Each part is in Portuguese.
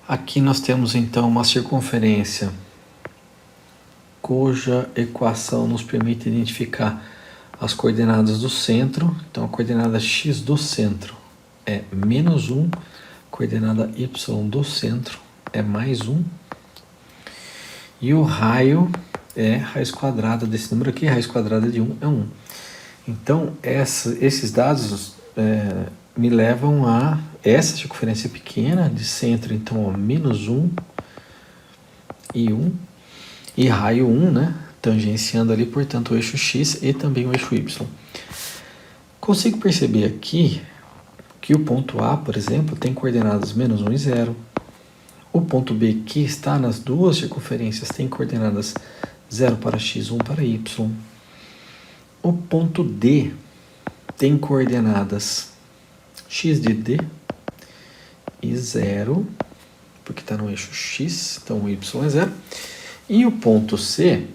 Aqui nós temos então uma circunferência cuja equação nos permite identificar as coordenadas do centro. Então a coordenada x do centro é menos 1, coordenada y do centro é mais 1, e o raio é raiz quadrada desse número aqui, raiz quadrada de 1 é 1. Então esses dados me levam a essa circunferência pequena de centro, então ó, menos 1 e 1, e raio 1, né, tangenciando ali, portanto, o eixo x e também o eixo y. Consigo perceber aqui que o ponto A, por exemplo, tem coordenadas menos 1 e 0. O ponto B, que está nas duas circunferências, tem coordenadas 0 para x, 1 para y. O ponto D tem coordenadas x de D e 0, porque está no eixo x, então o y é 0. E o ponto C,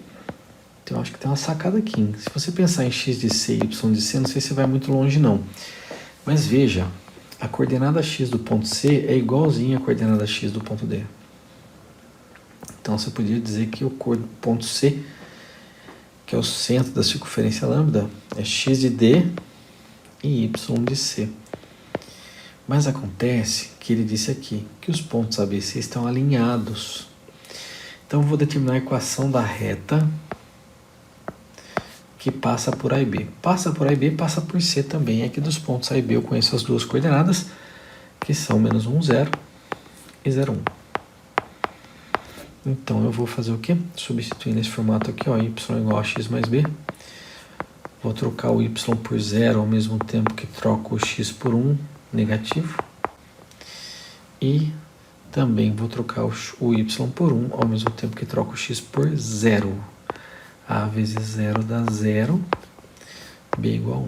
então acho que tem uma sacada aqui, hein? Se você pensar em x de C e y de C, não sei se vai muito longe não. Mas veja, a coordenada x do ponto C é igualzinha à coordenada x do ponto D. Então você podia dizer que o ponto C, que é o centro da circunferência lambda, é x de D e y de C. Mas acontece que ele disse aqui que os pontos A, B e C estão alinhados. Então eu vou determinar a equação da reta que passa por A e B. Passa por A e B, passa por C também. Aqui dos pontos A e B eu conheço as duas coordenadas, que são menos 1, 0 e 0, 1. Então eu vou fazer o quê? Substituir nesse formato aqui, ó, y igual a x mais b. Vou trocar o y por 0 ao mesmo tempo que troco o x por 1, negativo. E também vou trocar o y por 1 ao mesmo tempo que troco o x por 0. A vezes 0 dá 0, b igual a 1.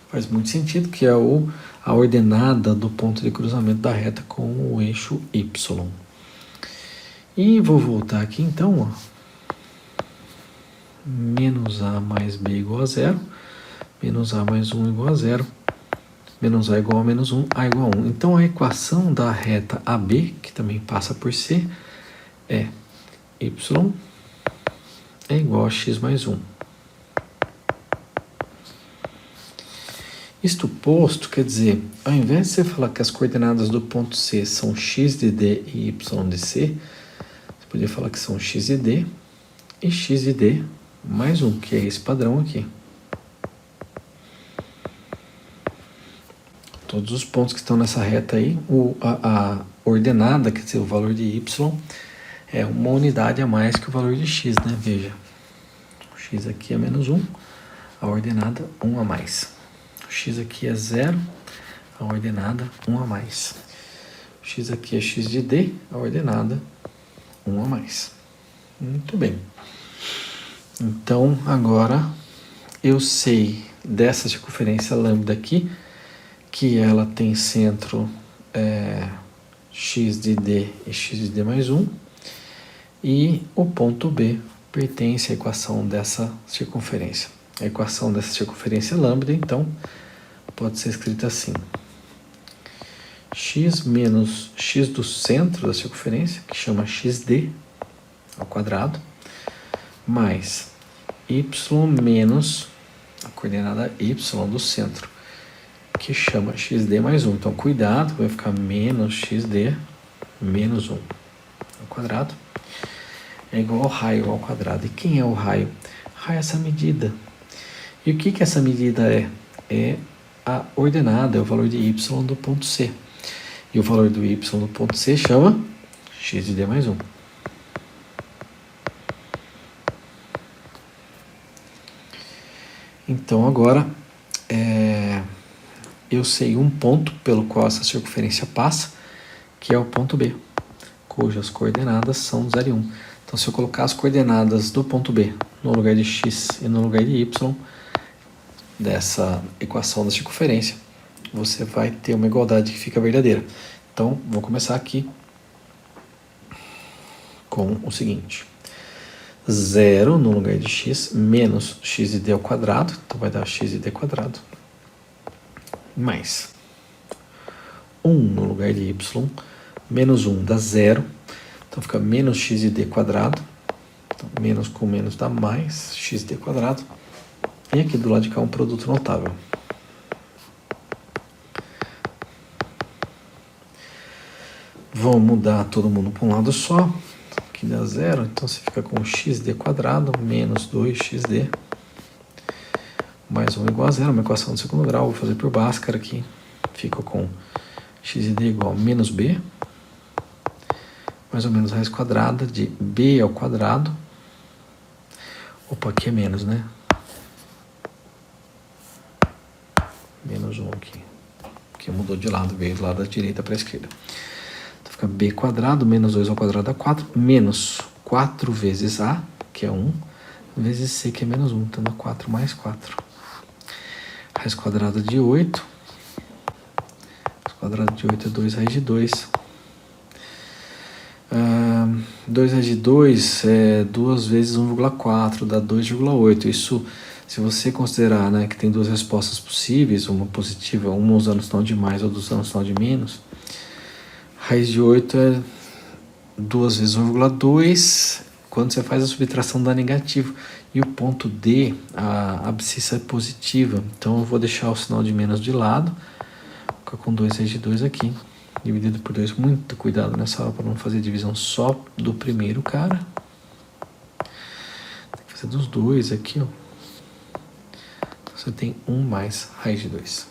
Faz muito sentido que é a ordenada do ponto de cruzamento da reta com o eixo y. E vou voltar aqui então, ó. Menos a mais b igual a 0, menos a mais 1 igual a 0, menos a igual a menos 1, a igual a 1. Então a equação da reta AB, que também passa por C, é y é igual a x mais 1. Isto posto, quer dizer, ao invés de você falar que as coordenadas do ponto C são x de D e y de C, você podia falar que são x de D e x de D mais 1, que é esse padrão aqui. Todos os pontos que estão nessa reta aí, a ordenada, quer dizer, o valor de y, é uma unidade a mais que o valor de x, né? Veja, o x aqui é menos 1, a ordenada 1 a mais. O x aqui é 0, a ordenada 1 a mais. O x aqui é x de D, a ordenada 1 a mais. Muito bem. Então, agora eu sei dessa circunferência lambda aqui, que ela tem centro x de D e x de D mais 1, e o ponto B pertence à equação dessa circunferência. A equação dessa circunferência lambda, então, pode ser escrita assim: x menos x do centro da circunferência, que chama xd ao quadrado, mais y menos a coordenada y do centro, que chama xd mais 1. Então, cuidado, vai ficar menos xd menos 1 ao quadrado é igual ao raio ao quadrado. E quem é o raio? Raio é essa medida. E o que essa medida é? É a ordenada, é o valor de y do ponto C. E o valor do y do ponto C chama x de D mais 1. Então, agora, eu sei um ponto pelo qual essa circunferência passa, que é o ponto B, cujas coordenadas são 0 e 1. Então, se eu colocar as coordenadas do ponto B no lugar de x e no lugar de y, dessa equação da circunferência, você vai ter uma igualdade que fica verdadeira. Então, vou começar aqui com o seguinte: 0 no lugar de x menos x de d ao quadrado, então vai dar x de d quadrado, mais 1 no lugar de y, menos 1 dá 0, então fica menos x de d quadrado, então menos com menos dá mais x de d quadrado, e aqui do lado de cá um produto notável. Vou mudar todo mundo para um lado só, que dá 0, então você fica com xd quadrado menos 2xd mais 1 igual a 0, uma equação de segundo grau, vou fazer por Bhaskara aqui, fica com x de d igual a menos b, mais ou menos raiz quadrada de b ao quadrado, opa, aqui é menos, né? Menos 1 aqui, que mudou de lado, veio do lado da direita para a esquerda. Então fica b quadrado menos 2 ao quadrado dá 4, menos 4 vezes a, que é 1, vezes c, que é menos 1, então dá 4 mais 4. Raiz quadrada de 8, raiz quadrada de 8 é 2 raiz de 2. 2 raiz de 2 é 2 vezes 1,4, dá 2,8. Isso, se você considerar, né, que tem duas respostas possíveis, uma positiva, uma usando o sinal de mais, outra usando o sinal de menos, raiz de 8 é 2 vezes 1,2, quando você faz a subtração dá negativo. E o ponto D, a abscissa é positiva, então eu vou deixar o sinal de menos de lado, ficar com 2 raiz de 2 aqui, dividido por 2, muito cuidado nessa aula para não fazer divisão só do primeiro cara. Tem que fazer dos dois aqui, ó. Então você tem 1 mais raiz de 2.